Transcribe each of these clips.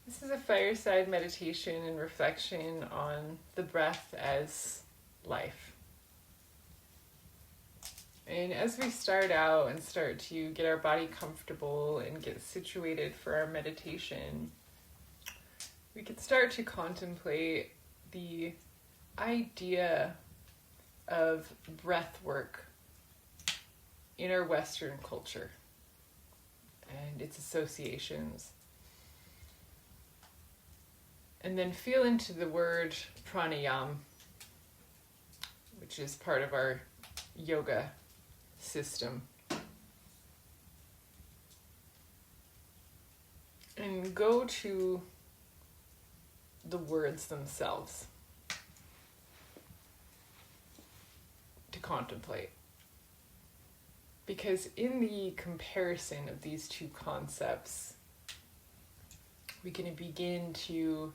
This is a fireside meditation and reflection on the breath as life. And as we start out and start to get our body comfortable and get situated for our meditation, we can start to contemplate the idea of breath work in our Western culture and its associations. And then feel into the word pranayama, which is part of our yoga system. And go to the words themselves to contemplate. Because in the comparison of these two concepts, we can begin to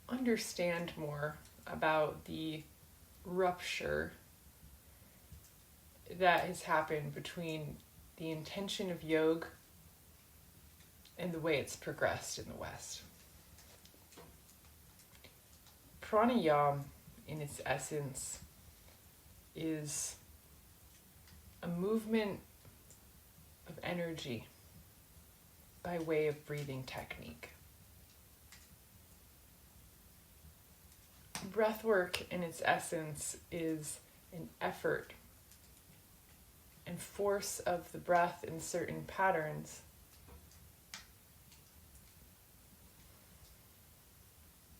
understand more about the rupture that has happened between the intention of yoga and the way it's progressed in the West. Pranayama, in its essence, is a movement of energy by way of breathing technique. Breathwork, in its essence, is an effort and force of the breath in certain patterns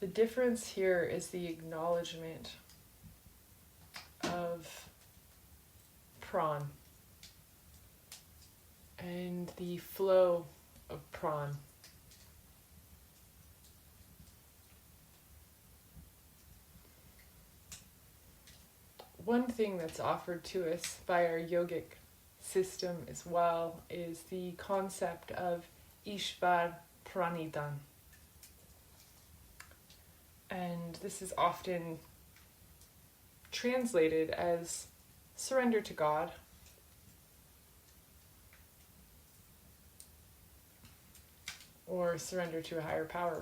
The difference here is the acknowledgement of Prana and the flow of Prana. One thing that's offered to us by our yogic system as well is the concept of Ishvar Pranidhan. And this is often translated as surrender to God. Or surrender to a higher power.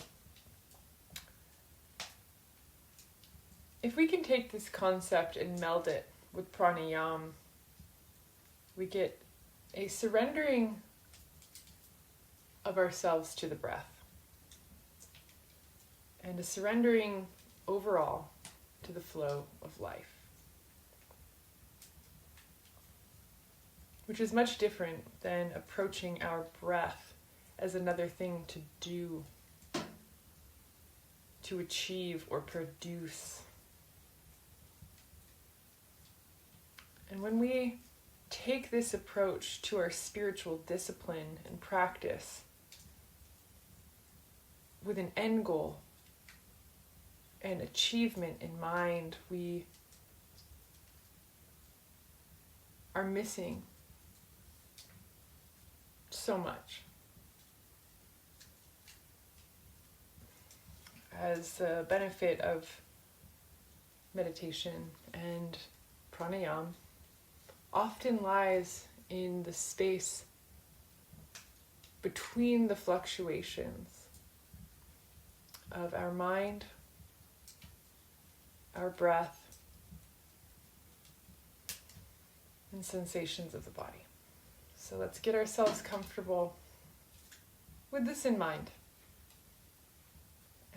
If we can take this concept and meld it with pranayama, we get a surrendering of ourselves to the breath and a surrendering overall to the flow of life, which is much different than approaching our breath as another thing to do, to achieve or produce. And when we take this approach to our spiritual discipline and practice with an end goal and achievement in mind, we are missing so much. As the benefit of meditation and pranayama often lies in the space between the fluctuations of our mind, our breath, and sensations of the body. So let's get ourselves comfortable with this in mind.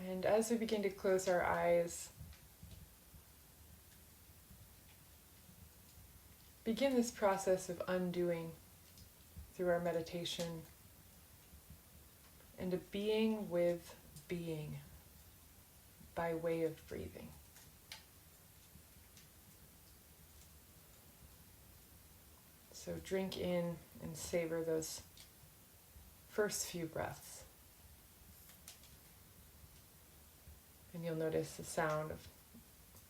And as we begin to close our eyes, begin this process of undoing through our meditation and a being with being by way of breathing. So drink in and savor those first few breaths. And you'll notice the sound of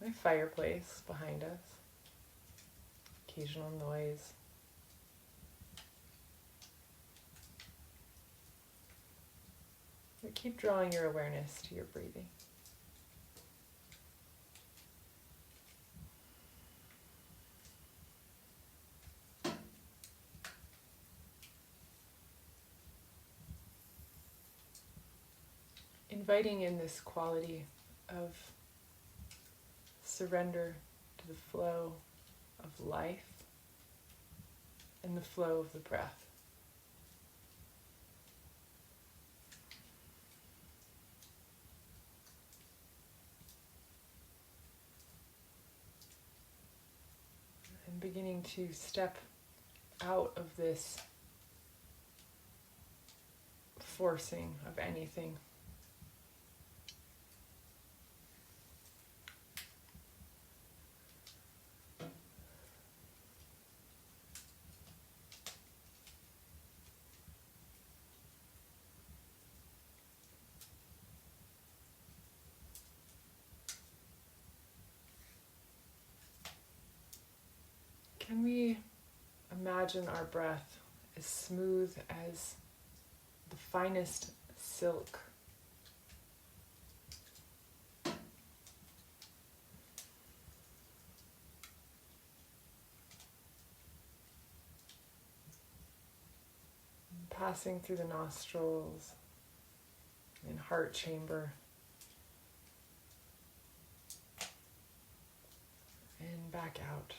my fireplace behind us. Occasional noise. But keep drawing your awareness to your breathing. Inviting in this quality of surrender to the flow of life and the flow of the breath. And beginning to step out of this forcing of anything. Can we imagine our breath as smooth as the finest silk? Passing through the nostrils and heart chamber and back out.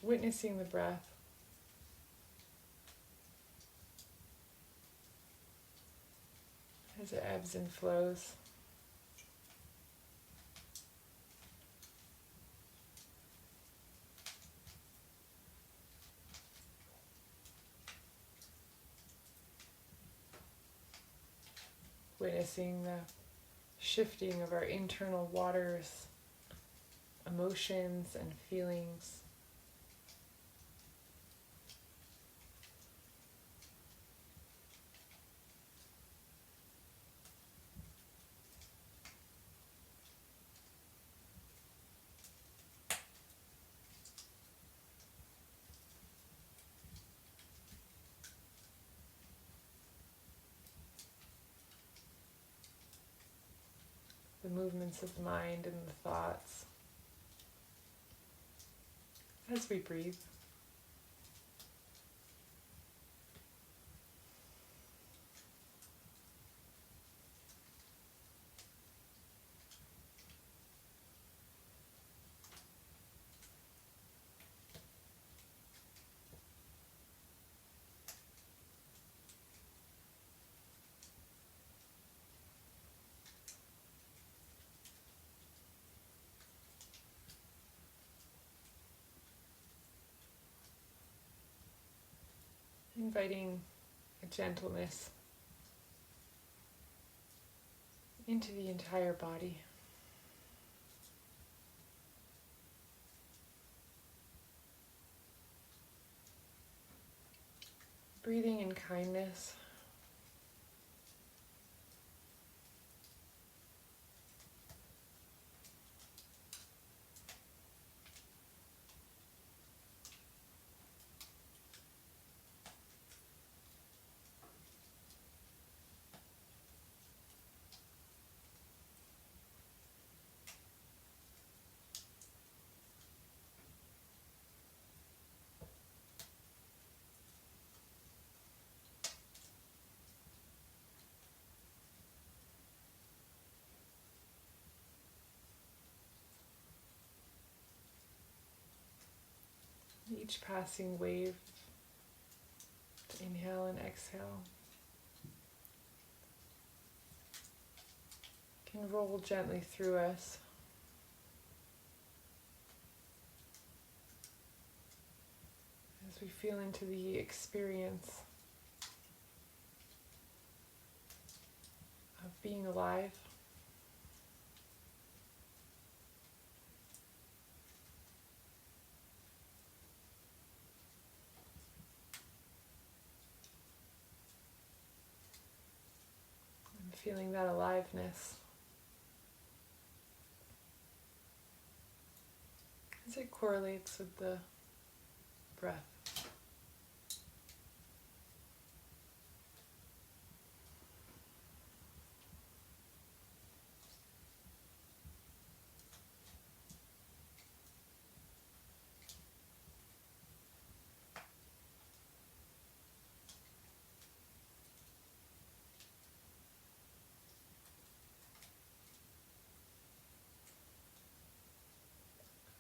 Witnessing the breath as it ebbs and flows. Witnessing the shifting of our internal waters, emotions and feelings. The movements of the mind and the thoughts as we breathe. Inviting a gentleness into the entire body. Breathing in kindness. Each passing wave, to inhale and exhale, can roll gently through us. As we feel into the experience of being alive. Feeling that aliveness. as it correlates with the breath.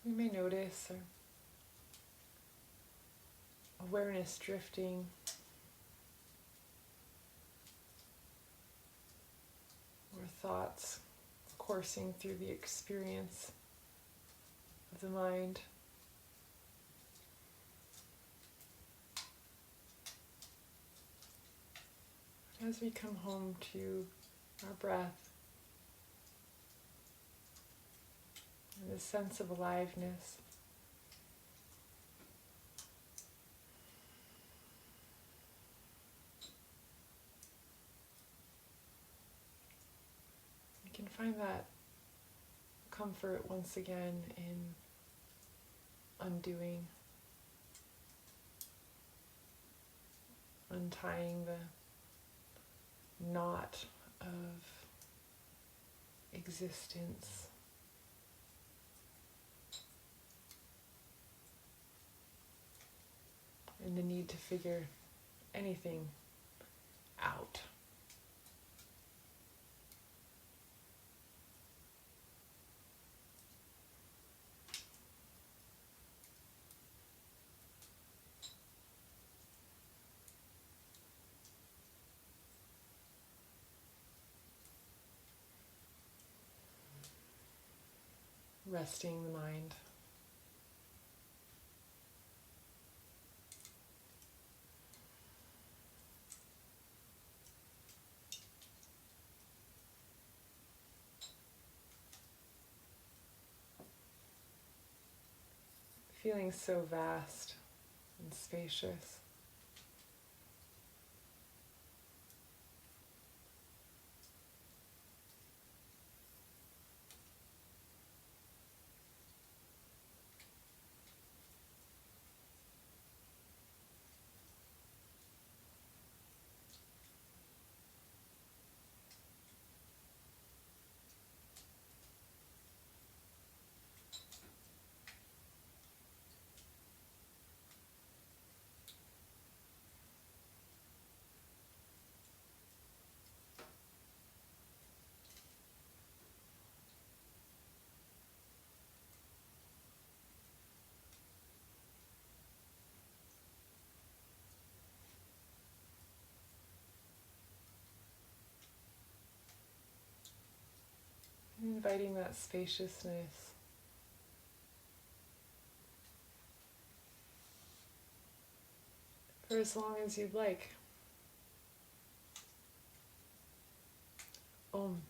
We may notice our awareness drifting, or thoughts coursing through the experience of the mind. As we come home to our breath and this sense of aliveness, we can find that comfort once again in undoing, untying the knot of existence. And the need to figure anything out. Resting the mind. Feeling so vast and spacious. Inviting that spaciousness for as long as you'd like. Om.